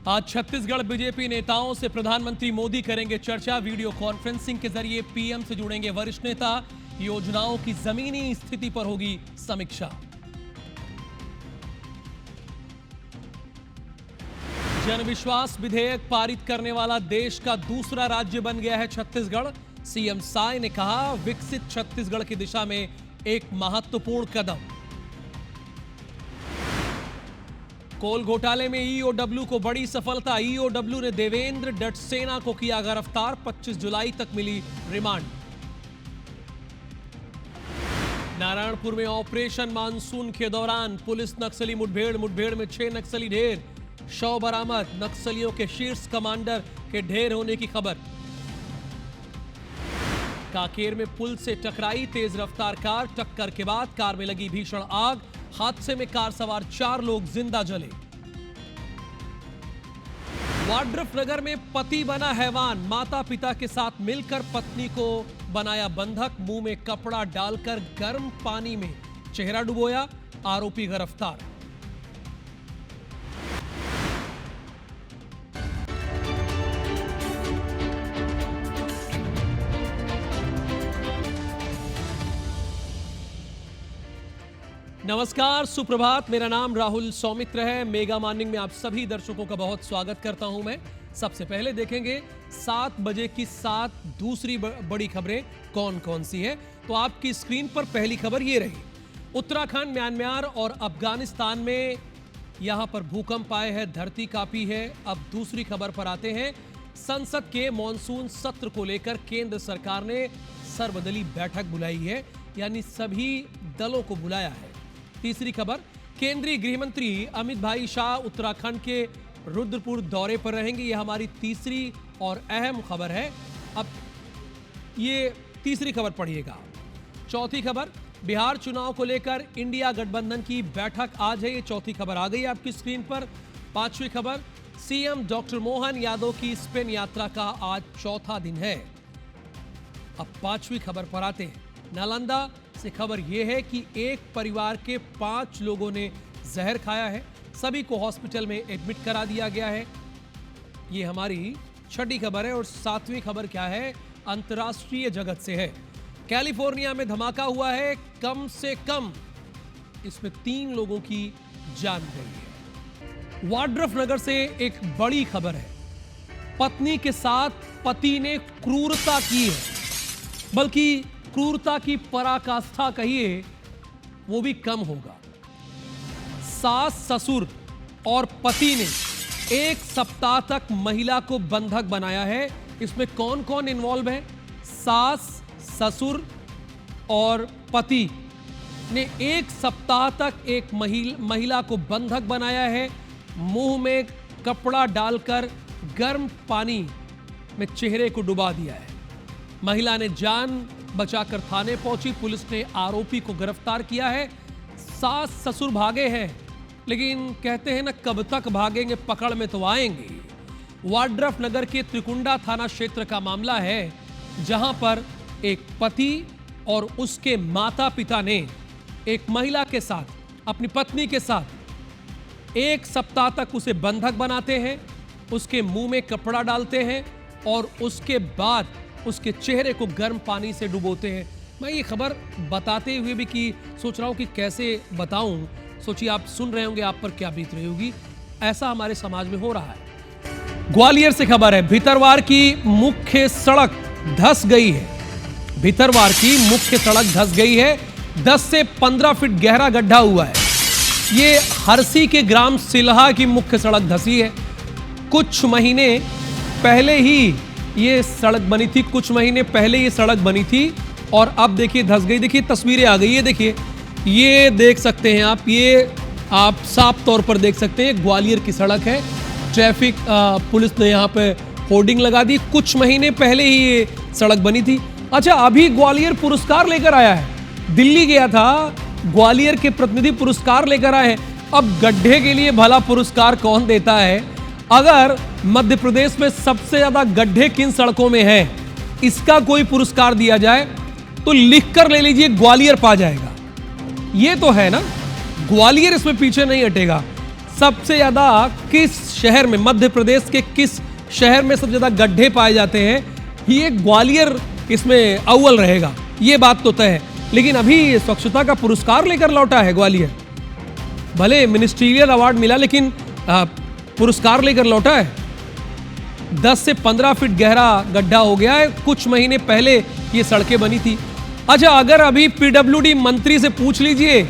आज छत्तीसगढ़ बीजेपी नेताओं से प्रधानमंत्री मोदी करेंगे चर्चा। वीडियो कॉन्फ्रेंसिंग के जरिए पीएम से जुड़ेंगे वरिष्ठ नेता। योजनाओं की जमीनी स्थिति पर होगी समीक्षा। जनविश्वास विधेयक पारित करने वाला देश का दूसरा राज्य बन गया है छत्तीसगढ़। सीएम साय ने कहा, विकसित छत्तीसगढ़ की दिशा में एक महत्वपूर्ण कदम। कोल घोटाले में ईओडब्ल्यू को बड़ी सफलता। ईओडब्ल्यू ने देवेंद्र डटसेना को किया गिरफ्तार। 25 जुलाई तक मिली रिमांड। नारायणपुर में ऑपरेशन मानसून के दौरान पुलिस नक्सली मुठभेड़ में 6 नक्सली ढेर। शव बरामद। नक्सलियों के शीर्ष कमांडर के ढेर होने की खबर। कांकेर में पुल से टकराई तेज रफ्तार कार। टक्कर के बाद कार में लगी भीषण आग। हादसे में कार सवार 4 लोग जिंदा जले। वाड्रफ नगर में पति बना हैवान। माता पिता के साथ मिलकर पत्नी को बनाया बंधक। मुंह में कपड़ा डालकर गर्म पानी में चेहरा डुबोया। आरोपी गिरफ्तार। नमस्कार, सुप्रभात। मेरा नाम राहुल सौमित्र है। मेगा मॉर्निंग में आप सभी दर्शकों का बहुत स्वागत करता हूं मैं। सबसे पहले देखेंगे 7 बजे की 7 दूसरी बड़ी खबरें कौन कौन सी है। तो आपकी स्क्रीन पर पहली खबर ये रही। उत्तराखंड, म्यांमार और अफगानिस्तान में यहां पर भूकंप आए हैं, धरती कांपी है। अब दूसरी खबर पर आते हैं। संसद के मॉनसून सत्र को लेकर केंद्र सरकार ने सर्वदलीय बैठक बुलाई है, यानी सभी दलों को बुलाया है। तीसरी खबर, केंद्रीय गृह मंत्री अमित भाई शाह उत्तराखंड के रुद्रपुर दौरे पर रहेंगे। यह हमारी तीसरी और अहम खबर है। अब ये तीसरी खबर पढ़िएगा। चौथी खबर, बिहार चुनाव को लेकर इंडिया गठबंधन की बैठक आज है। ये चौथी खबर आ गई आपकी स्क्रीन पर। पांचवी खबर, सीएम डॉक्टर मोहन यादव की स्पेन यात्रा का आज चौथा दिन है। अब पांचवी खबर पर आते हैं। नालंदा से खबर यह है कि एक परिवार के 5 लोगों ने जहर खाया है। सभी को हॉस्पिटल में एडमिट करा दिया गया है। यह हमारी छठी खबर है। और 7वीं खबर क्या है, अंतर्राष्ट्रीय जगत से है। कैलिफोर्निया में धमाका हुआ है, कम से कम इसमें 3 लोगों की जान गई है। वाड्रफ नगर से एक बड़ी खबर है। पत्नी के साथ पति ने क्रूरता की है, बल्कि क्रूरता की पराकाष्ठा कहिए वो भी कम होगा। सास, ससुर और पति ने 1 सप्ताह तक महिला को बंधक बनाया है। इसमें कौन कौन इन्वॉल्व है? सास, ससुर और पति ने 1 सप्ताह तक एक महिला को बंधक बनाया है। मुंह में कपड़ा डालकर गर्म पानी में चेहरे को डुबा दिया है। महिला ने जान बचाकर थाने पहुंची। पुलिस ने आरोपी को गिरफ्तार किया है। सास ससुर भागे हैं, लेकिन कहते हैं ना, कब तक भागेंगे, पकड़ में तो आएंगे। वाड्रफ नगर के त्रिकुंडा थाना क्षेत्र का मामला है, जहां पर एक पति और उसके माता पिता ने एक महिला के साथ, अपनी पत्नी के साथ 1 सप्ताह तक उसे बंधक बनाते हैं, उसके मुंह में कपड़ा डालते हैं और उसके बाद उसके चेहरे को गर्म पानी से डुबोते हैं। मैं ये खबर बताते हुए भी कि सोच रहा हूं कि कैसे बताऊं। सोचिए, आप सुन रहे होंगे, आप पर क्या बीत रही होगी। ऐसा हमारे समाज में हो रहा है। ग्वालियर से खबर है, भितरवार की मुख्य सड़क धंस गई है। भितरवार की मुख्य सड़क धंस गई है। 10 से 15 फीट गहरा गड्ढा हुआ है। ये हरसी के ग्राम सिल्हा की मुख्य सड़क धंसी है। कुछ महीने पहले ही ये सड़क बनी थी। कुछ महीने पहले ये सड़क बनी थी और अब देखिए धंस गई। देखिए तस्वीरें आ गई है। देखिए, ये देख सकते हैं आप, ये आप साफ तौर पर देख सकते हैं। ग्वालियर की सड़क है। ट्रैफिक पुलिस ने यहाँ पे होर्डिंग लगा दी। कुछ महीने पहले ही ये सड़क बनी थी। अच्छा, अभी ग्वालियर पुरस्कार लेकर आया है। दिल्ली गया था, ग्वालियर के प्रतिनिधि पुरस्कार लेकर आए हैं। अब गड्ढे के लिए भला पुरस्कार कौन देता है? अगर मध्य प्रदेश में सबसे ज्यादा गड्ढे किन सड़कों में है, इसका कोई पुरस्कार दिया जाए तो लिखकर ले लीजिए, ग्वालियर पा जाएगा। ये तो है ना, ग्वालियर इसमें पीछे नहीं हटेगा। सबसे ज्यादा किस शहर में, मध्य प्रदेश के किस शहर में सबसे ज्यादा गड्ढे पाए जाते हैं? ये ग्वालियर इसमें अव्वल रहेगा, ये बात तो तय है। लेकिन अभी स्वच्छता का पुरस्कार लेकर लौटा है ग्वालियर। भले मिनिस्ट्रियल अवार्ड मिला, लेकिन पुरस्कार लेकर लौटा है। 10 से 15 फीट गहरा गड्ढा हो गया है। कुछ महीने पहले ये सड़कें बनी थी। अच्छा, अगर अभी पीडब्ल्यूडी मंत्री से पूछ लीजिए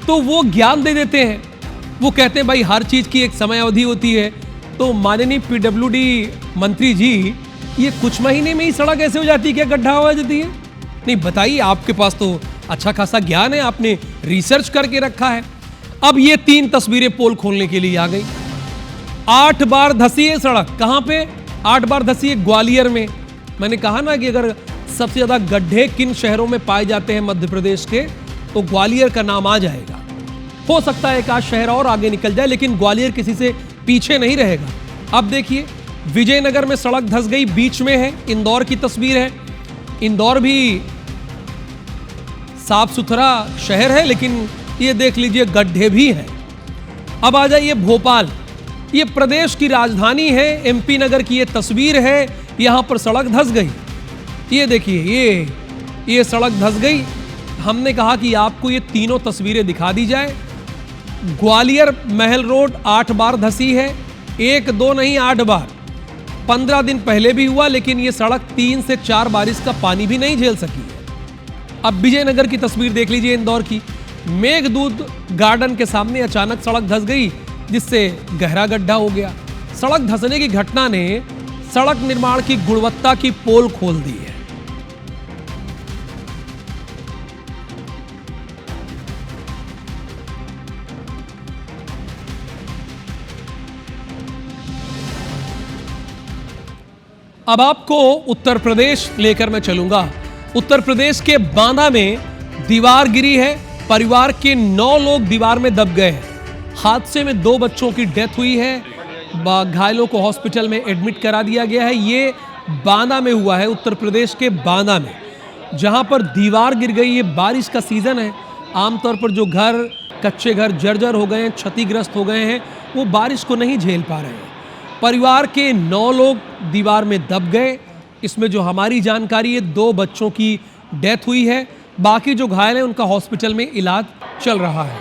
तो वो ज्ञान दे देते हैं। वो कहते हैं भाई हर चीज की एक समय अवधि होती है। तो माननीय पीडब्ल्यूडी मंत्री जी, ये कुछ महीने में ही सड़क ऐसे हो जाती है क्या, गड्ढा हो जाती है? नहीं, बताइए, आपके पास तो अच्छा खासा ज्ञान है, आपने रिसर्च करके रखा है। अब ये 3 तस्वीरें पोल खोलने के लिए आ गई। 8 बार धसी है सड़क। कहां पे 8 बार धसी है? ग्वालियर में। मैंने कहा ना कि अगर सबसे ज्यादा गड्ढे किन शहरों में पाए जाते हैं मध्य प्रदेश के, तो ग्वालियर का नाम आ जाएगा। हो सकता है एक आध शहर और आगे निकल जाए, लेकिन ग्वालियर किसी से पीछे नहीं रहेगा। अब देखिए, विजयनगर में सड़क धंस गई, बीच में है। इंदौर की तस्वीर है। इंदौर भी साफ सुथरा शहर है, लेकिन ये देख लीजिए गड्ढे भी हैं। अब आ जाइए भोपाल। ये प्रदेश की राजधानी है, एमपी नगर की ये तस्वीर है। यहां पर सड़क धंस गई। ये देखिए, ये सड़क धंस गई। हमने कहा कि आपको ये तीनों तस्वीरें दिखा दी जाए। ग्वालियर महल रोड 8 बार धसी है। 1 2 नहीं, 8 बार। 15 दिन पहले भी हुआ, लेकिन ये सड़क 3 से 4 बारिश का पानी भी नहीं झेल सकी है। अब विजयनगर की तस्वीर देख लीजिए, इंदौर की। मेघदूत गार्डन के सामने अचानक सड़क धंस गई, जिससे गहरा गड्ढा हो गया। सड़क धंसने की घटना ने सड़क निर्माण की गुणवत्ता की पोल खोल दी है। अब आपको उत्तर प्रदेश लेकर मैं चलूंगा। उत्तर प्रदेश के बांदा में दीवार गिरी है। परिवार के 9 लोग दीवार में दब गए हैं। हादसे में 2 बच्चों की डेथ हुई है। घायलों को हॉस्पिटल में एडमिट करा दिया गया है। ये बांदा में हुआ है, उत्तर प्रदेश के बांदा में, जहां पर दीवार गिर गई। ये बारिश का सीजन है। आमतौर पर जो घर, कच्चे घर जर्जर हो गए हैं, क्षतिग्रस्त हो गए हैं, वो बारिश को नहीं झेल पा रहे हैं। परिवार के 9 लोग दीवार में दब गए। इसमें जो हमारी जानकारी है, 2 बच्चों की डेथ हुई है। बाकी जो घायल हैं उनका हॉस्पिटल में इलाज चल रहा है।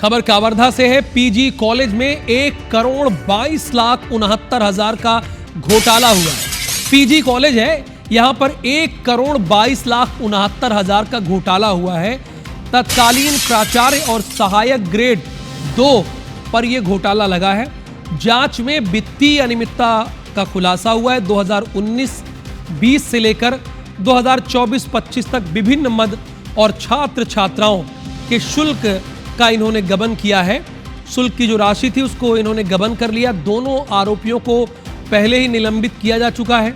खबर कावर्धा से है। पीजी कॉलेज में 1,22,69,000 का घोटाला हुआ है। पीजी कॉलेज है, यहां पर 1,22,69,000 का घोटाला हुआ है। तत्कालीन प्राचार्य और सहायक ग्रेड 2 पर यह घोटाला लगा है। जांच में वित्तीय अनियमितता का खुलासा हुआ है। 2019-20 से लेकर 2024-25 तक विभिन्न मद और छात्र छात्राओं के शुल्क का इन्होंने गबन किया है। शुल्क की जो राशि थी उसको इन्होंने गबन कर लिया। दोनों आरोपियों को पहले ही निलंबित किया जा चुका है।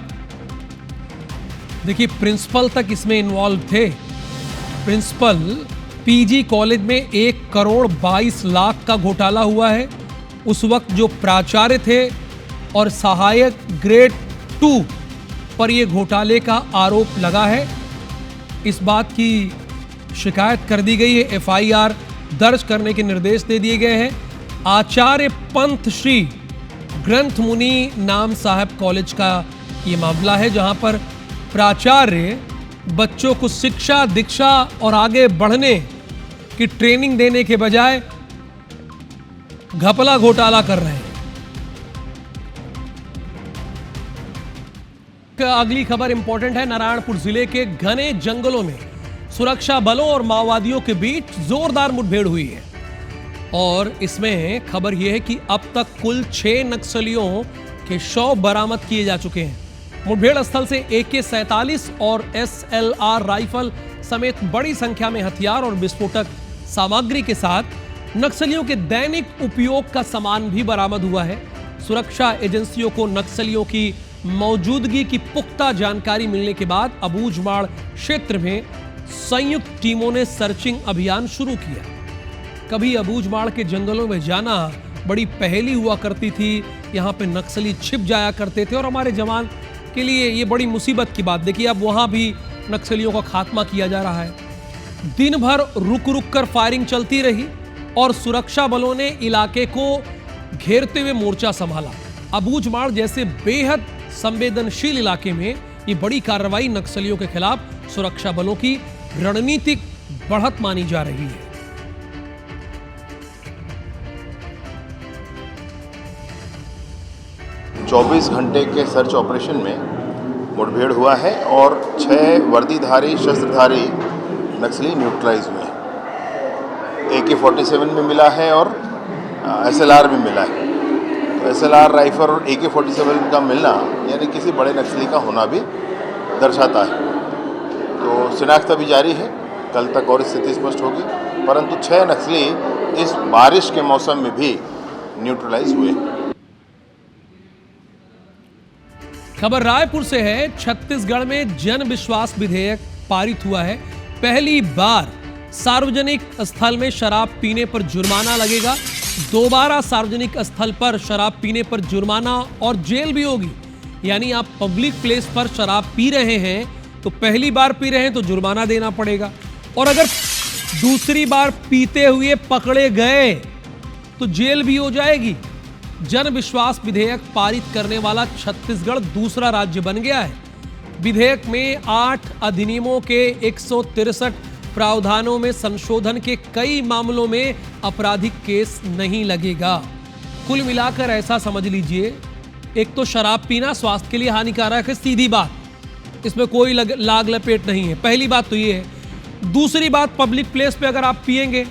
देखिए, प्रिंसिपल तक इसमें इन्वॉल्व थे। प्रिंसिपल, पीजी कॉलेज में 1,22,00,000 का घोटाला हुआ है। उस वक्त जो प्राचार्य थे और सहायक ग्रेड 2 पर यह घोटाले का आरोप लगा है। इस बात की शिकायत कर दी गई है। एफआईआर दर्ज करने के निर्देश दे दिए गए हैं। आचार्य पंथ श्री ग्रंथ मुनि नाम साहब कॉलेज का ये मामला है, जहां पर प्राचार्य बच्चों को शिक्षा, दीक्षा और आगे बढ़ने की ट्रेनिंग देने के बजाय घपला घोटाला कर रहे हैं। अगली खबर इंपॉर्टेंट है। नारायणपुर जिले के घने जंगलों में सुरक्षा बलों और माओवादियों के बीच जोरदार मुठभेड़ हुई है। और इसमें खबर यह है कि अब तक कुल 6 नक्सलियों के शव बरामद किए जा चुके हैं। मुठभेड़ स्थल से AK-47 और SLR राइफल समेत बड़ी संख्या में हथियार और विस्फोटक सामग्री के साथ नक्सलियों के दैनिक उपयोग का सामान भी बरामद हुआ है। सुरक्षा एजेंसियों को नक्सलियों की मौजूदगी की पुख्ता जानकारी मिलने के बाद अबूझमाड़ क्षेत्र में संयुक्त टीमों ने सर्चिंग अभियान शुरू किया। कभी अबूझमाड़ के जंगलों में जाना बड़ी पहेली हुआ करती थी। यहाँ पे नक्सली छिप जाया करते थे और हमारे जवान के लिए ये बड़ी मुसीबत की बात। देखिए अब वहाँ भी नक्सलियों का खात्मा किया जा रहा है। दिन भर रुक रुक कर फायरिंग चलती रही और सुरक्षा बलों ने इलाके को घेरते हुए मोर्चा संभाला। अबूझमाड़ जैसे बेहद संवेदनशील इलाके में ये बड़ी कार्रवाई नक्सलियों के खिलाफ सुरक्षा बलों की रणनीतिक बढ़त मानी जा रही है। चौबीस घंटे के सर्च ऑपरेशन में मुठभेड़ हुआ है और 6 वर्दीधारी शस्त्रधारी नक्सली न्यूट्रलाइज हुए हैं। AK-47 में मिला है और SLR भी मिला है। तो SLR राइफल और AK-47 का मिलना यानी किसी बड़े नक्सली का होना भी दर्शाता है। तो शिनाख्त अभी जारी है, कल तक और स्थिति स्पष्ट होगी, परंतु 6 नक्सली इस बारिश के मौसम में भी न्यूट्रलाइज हुए। खबर रायपुर से है। छत्तीसगढ़ में जन विश्वास विधेयक पारित हुआ है। पहली बार सार्वजनिक स्थल में शराब पीने पर जुर्माना लगेगा। दोबारा सार्वजनिक स्थल पर शराब पीने पर जुर्माना और जेल भी होगी। यानी आप पब्लिक प्लेस पर शराब पी रहे हैं तो पहली बार पी रहे हैं तो जुर्माना देना पड़ेगा, और अगर दूसरी बार पीते हुए पकड़े गए तो जेल भी हो जाएगी। जन विश्वास विधेयक पारित करने वाला छत्तीसगढ़ दूसरा राज्य बन गया है। विधेयक में 8 अधिनियमों के 163 प्रावधानों में संशोधन के कई मामलों में आपराधिक केस नहीं लगेगा। कुल मिलाकर ऐसा समझ लीजिए, एक तो शराब पीना स्वास्थ्य के लिए हानिकारक है, सीधी बात, इसमें कोई लाग लपेट नहीं है। पहली बात तो ये है। दूसरी बात, पब्लिक प्लेस पे अगर आप पिएंगे,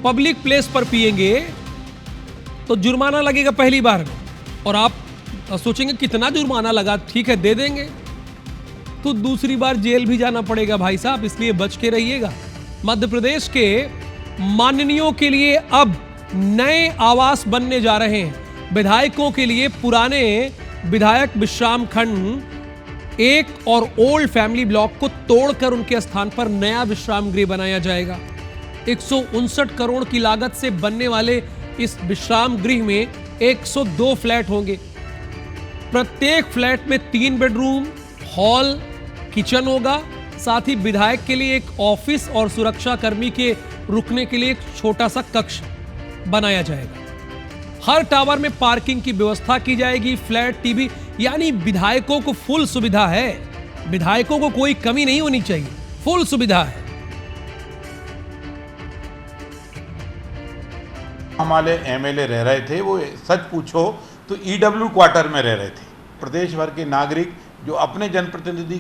पब्लिक प्लेस पर पिएंगे तो जुर्माना लगेगा पहली बार में, और आप सोचेंगे कितना जुर्माना लगा, ठीक है दे देंगे, तो दूसरी बार जेल भी जाना पड़ेगा भाई साहब, इसलिए बच के रहिएगा। मध्य प्रदेश के माननीयों के लिए अब नए आवास बनने जा रहे हैं। विधायकों के लिए पुराने विधायक विश्राम खंड 1 और ओल्ड फैमिली ब्लॉक को तोड़कर उनके स्थान पर नया विश्राम गृह बनाया जाएगा। 159 करोड़ की लागत से बनने वाले इस विश्राम गृह में 102 फ्लैट होंगे। प्रत्येक फ्लैट में 3 बेडरूम, हॉल, किचन होगा। साथ ही विधायक के लिए एक ऑफिस और सुरक्षा कर्मी के रुकने के लिए एक छोटा सा कक्ष बनाया जाएगा। हर टावर में पार्किंग की व्यवस्था की जाएगी, फ्लैट, टीवी, यानी विधायकों को फुल सुविधा है। विधायकों को कोई कमी नहीं होनी चाहिए, फुल सुविधा है। हमारे MLA रह रहे थे, वो सच पूछो तो EW क्वार्टर में रह रहे थे। प्रदेश भर के नागरिक जो अपने जनप्रतिनिधि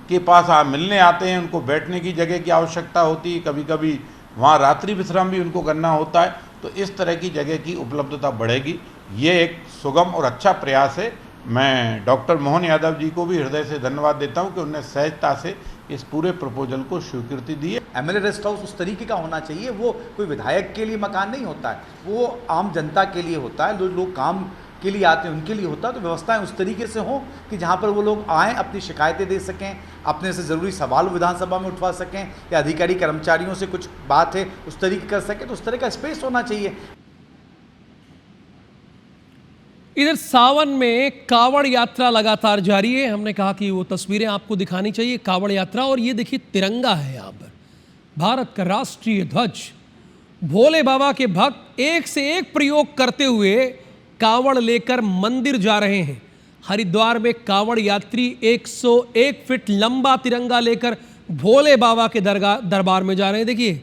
के पास मिलने आते हैं, उनको बैठने की जगह की आवश्यकता होती है, कभी कभी वहाँ रात्रि विश्राम भी उनको करना होता है, तो इस तरह की जगह की उपलब्धता बढ़ेगी। ये एक सुगम और अच्छा प्रयास है। मैं डॉक्टर मोहन यादव जी को भी हृदय से धन्यवाद देता हूँ कि उन्होंने सहजता से इस पूरे प्रपोजल को स्वीकृति दी है। MLA रेस्ट हाउस उस तरीके का होना चाहिए, वो कोई विधायक के लिए मकान नहीं होता है, वो आम जनता के लिए होता है, जो लोग काम के लिए आते हैं उनके लिए होता है। तो व्यवस्थाएं उस तरीके से हों कि जहां पर वो लोग आएँ, अपनी शिकायतें दे सकें, अपने से ज़रूरी सवाल विधानसभा में उठवा सकें, या अधिकारी कर्मचारियों से कुछ बात है उस तरीके कर सकें, तो उस तरह का स्पेस होना चाहिए। इधर सावन में कावड़ यात्रा लगातार जारी है। हमने कहा कि वो तस्वीरें आपको दिखानी चाहिए, कावड़ यात्रा। और ये देखिए तिरंगा है यहाँ पर, भारत का राष्ट्रीय ध्वज। भोले बाबा के भक्त एक से एक प्रयोग करते हुए कावड़ लेकर मंदिर जा रहे हैं। हरिद्वार में कावड़ यात्री 101 फीट लंबा तिरंगा लेकर भोले बाबा के दरबार में जा रहे हैं। देखिए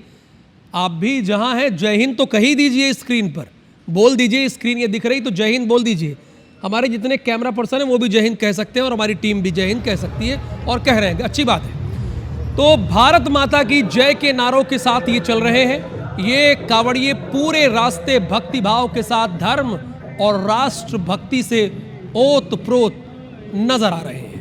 आप भी जहां हैं जय हिंद तो कह ही दीजिए, स्क्रीन पर बोल दीजिए, स्क्रीन ये दिख रही तो जय हिंद बोल दीजिए। हमारे जितने कैमरा पर्सन हैं वो भी जय हिंद कह सकते हैं और हमारी टीम भी जय हिंद कह सकती है और कह रहे हैं, अच्छी बात है। तो भारत माता की जय के नारों के साथ ये चल रहे हैं। ये कावड़िए पूरे रास्ते भक्ति भाव के साथ धर्म और राष्ट्र भक्ति से ओत प्रोत नजर आ रहे हैं।